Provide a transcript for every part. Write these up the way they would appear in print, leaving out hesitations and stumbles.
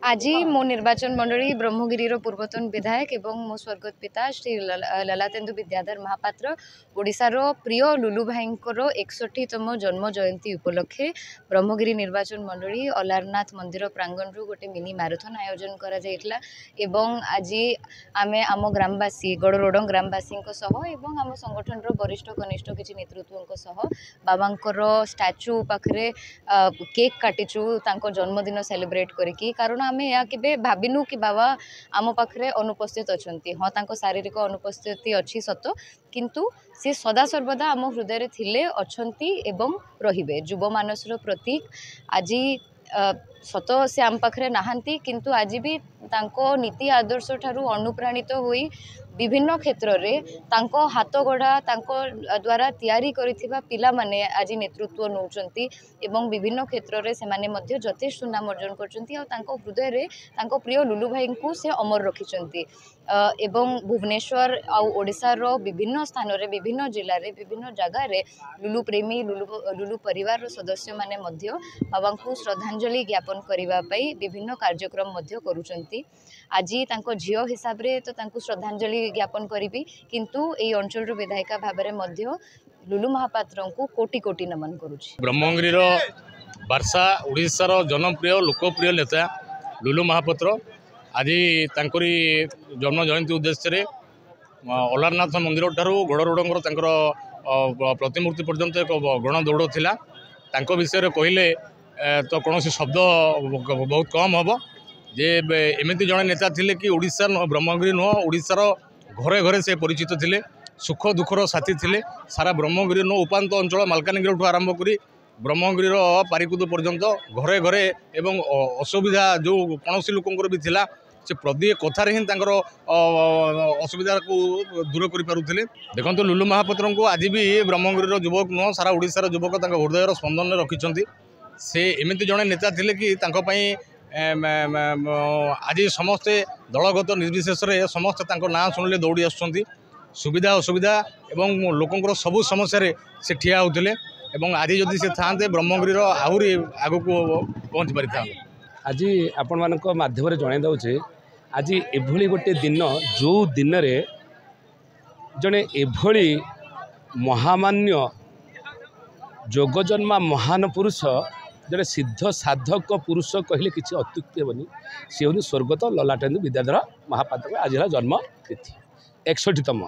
आज मो निर्वाचन मंडली ब्रह्मगिरी पूर्वतन विधायक एवं मो स्वर्गत पिता श्री ललातेन्दु विद्याधर महापात्र ओडिशार प्रिय लुलु भाई 61तम जन्म जयंती उपलक्षे ब्रह्मगिरी निर्वाचन मंडली अलारनाथ मंदिर प्रांगण रु गोटे मिनी मैराथन आयोजन करा जायतिला एवं आज आमे आम ग्रामवासी गड़रोड ग्रामवासी एवं आम संगठन वरिष्ठ कनिष्ठ किसी नेतृत्व बाबांकर स्टाच्यू पाखरे केक काटिचु तांको जन्मदिन सेलिब्रेट करिकी कारण आमे या केबे भाबिनु कि बाबा आम पाखरे अनुपस्थित अछंती हाँ तांको शारीरिक अनुपस्थिति अच्छी सत किंतु से सदा सर्वदा आम हृदय थिले अछंती एवं रहिबे युव मानसर प्रतीक आज सत से आम पाखरे नहांती किंतु आज भी तांको नीति आदर्श ठारू अनुप्राणित होई विभिन्न क्षेत्र रे तांको हाथ गढ़ा तांको द्वारा तैयारी करिथिबा पिला माने आज नेतृत्व नौचंती एवं विभिन्न क्षेत्र रे से माने मध्य यथेष्ट सुनाम अर्जन करचंती और तांको हृदय रे तांको प्रिय लुलु भाई को से अमर रखिचंती एवं भुवनेश्वर आउ ओडिशार विभिन्न स्थान रे विभिन्न जिल्ला रे विभिन्न जगह रे लुलु प्रेमी लुलु परिवार सदस्य माने मध्य बाबा को श्रद्धांजलि ज्ञापन करिबा पई विभिन्न कार्यक्रम मध्य करूचंती आज तांको झियो हिसाब रे तो तांको श्रद्धांजलि ज्ञापन करी किंतु ए अंचल विधायिका भाव में लुलु महापात्र को कोटि कोटि नमन करुछि। ब्रह्मगिरी बारसा ओडिशार जनप्रिय लोकप्रिय नेता लुलु महापात्र आज तांकरी जन्म जयंती उद्देश्य अलारनाथ मंदिर ठारू गड़रोडंगर तांकर प्रतिमूर्ति पर्यंत एक गण दौड़ थिला तांको विषय कहले तो कौन शब्द बहुत कम हम जे एमती जड़े नेता थिले कि ओडिशा ब्रह्मगिरी नुह ओडिशार घरे घरे से परिचित थिले सुख दुखर साथी थिले सारा ब्रह्मगिरी नुह उपात अंचल मालकानगिरी आरंभ करी ब्रह्मगिरी पारिकुद पर्यंत घरे घरे एवं असुविधा जो कौन लोक भी थिला से प्रति कथार ही असुविधा को दूर करें देखो लुलु महापात्र को आज भी ब्रह्मगिरी युवक नुह सारा ओडिशार युवक हृदय स्पंदन रखिंट से एमती जड़े नेता थिले कि आज समस्ते दलगत निर्विशेष समस्ते ना शुणिले दौड़ी आसुँच सुविधा असुविधा एवं लोकंर सबू समस्या से ठिया होते आज जदि से था ब्रह्मगिरी आहरी आग को पहुँची पारि था। आज आपण मान माध्यम जन दे आज एभली गोटे दिन जो दिन रे जड़े एभली महामान्य जोगजन्मा महान पुरुष जड़े सिद्ध साधक पुरुष कहले किसी अत्युक्ति हेनी सी हूँ स्वर्गत ललाटेन्दु विद्याधर महापात्र आज जन्म तिथि 61तम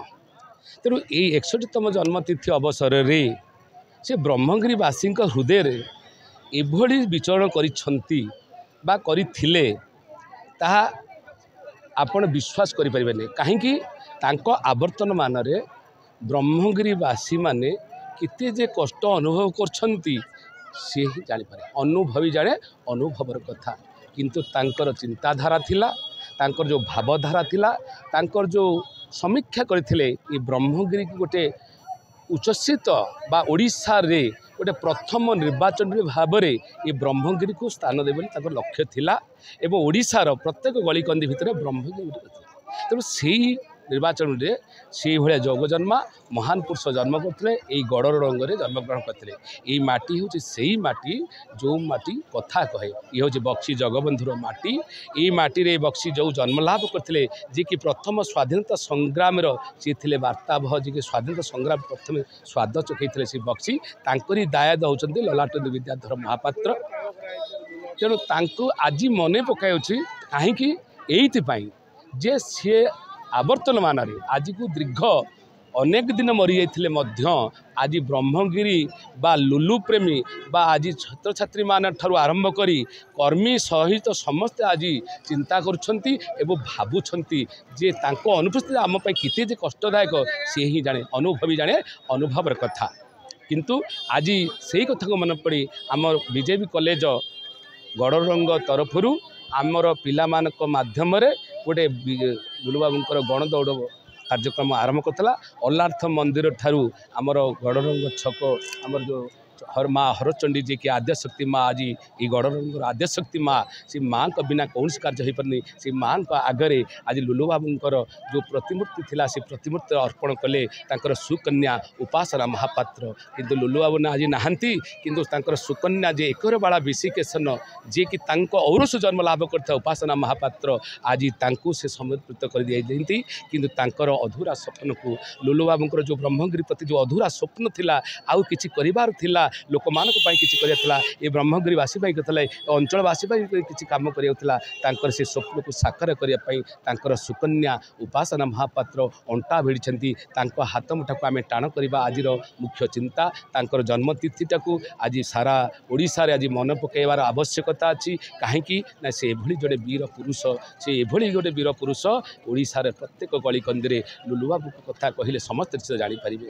तेणु यही 61तम जन्म तिथि अवसर रे से ब्रह्मगिरीवासी हृदय रे एभली विचरण करिथिले ताहा आपण विश्वास करें कहीं आवर्तन मान ब्रह्मगिरीवासी माने किते जे कष्ट अनुभव करछंती सी ही जानीपे अनुभवी जाने अनुभवर कथा किंतु तांकर चिंताधारा थिला तांकर जो भावधारा थिला तांकर जो समीक्षा करथिले ये ब्रह्मगिरी गोटे उच्चस्थित बा ओडिशा रे गोटे प्रथम निर्वाचन भाव में ये ब्रह्मगिरी को स्थान देवे तांकर लक्ष्य थिला एवं ओडिशार प्रत्येक गलिकंदी भितर ब्रह्मगिरी तेणु से निर्वाचन में से भाया जोगजन्मा महान पुरुष जन्म करते यही गड़रोडंगर जन्मग्रहण करते यही माटी हूँ से माटी जो माटी कथा कहे ये हूँ बक्सी जगबंधुर माटी यही माटी रे बक्सी जो जन्मलाभ करते जी कि प्रथम स्वाधीनता संग्राम सी थे वार्तावह जी कि स्वाधीनता संग्राम प्रथम स्वाद चखई से बक्सी तांकरी दायाद होती ललाटेन्दु विद्याधर महापात्र तेणु तांको आज मन पकाई कहीं एइथिपाई जे सी आवर्तन मान आज को दीर्घ अनेक दिन मरी जाते आज ब्रह्मगिरी बा लुलु प्रेमी बा आज छात्र छात्री मान ठारू आरंभ करी कर्मी सहित समस्ते आज चिंता करुछंती एवं भावुछंती जे तांको अनुपस्थिति आम किते जे कष्टदायक सी ही जाने अनुभवी जाने अनुभवर कथा किंतु आज से कथा को मन पड़ी आम बीजेपी कॉलेज गड़रंग तरफरु आमर पिला मानक माध्यम रे गोटे लुलु बाबूंकर गण दौड़ कार्यक्रम आरंभ करता अलारनाथ मंदिर ठारू आमर गड़रंग छक आमर जो माँ हरचंडी जी की आद्यशक्ति माँ आज ये गड़र आद्यशक्ति माँ से माँ को बिना कौन कार्य हो पारनी से माँ को आगरे आज लुलु बाबूंकर जो प्रतिमूर्ति थिला से प्रतिमूर्ति अर्पण कले तांकर सुकन्या उपासना महापात्र किंतु लुलु बाबू ना आज नहांती किंतु तांकर सुकन्या जे एकर बाला विशिकेशन जे कि तांको औरसु जन्म लाभ करता उपासना महापात्र आज तांको से समर्पित कर दिया किंतु तांकर अधूरा स्वप्न को लुलु बाबूंकर जो ब्रह्मगिरी प्रति जो अधूरा स्वप्न थिला आउ किछि करिवार थिला लोक मानक पई किछि करियातला ए ब्रह्मगिरीवासी पई कथले अंचलवासी पई किछि काम करियातला तांकर से स्वप्न को साकार करिया पई तांकर सुकन्या उपासना महापात्र अंटा भिड़िछंती तांको हाथ मुठाको आमे टाण करबा आजिर मुख्य चिंता तांकर जन्मतिथिटा को आज सारा ओडिसा रे आज मन पकेबार आवश्यकता अछि काहेकि ना से एभली जड़े वीर पुरुष से एभली जड़े वीर पुरुष ओडिसा रे प्रत्येक गली कंदरे लुलु बाबू कथा कहिले समस्त जानि परिबे।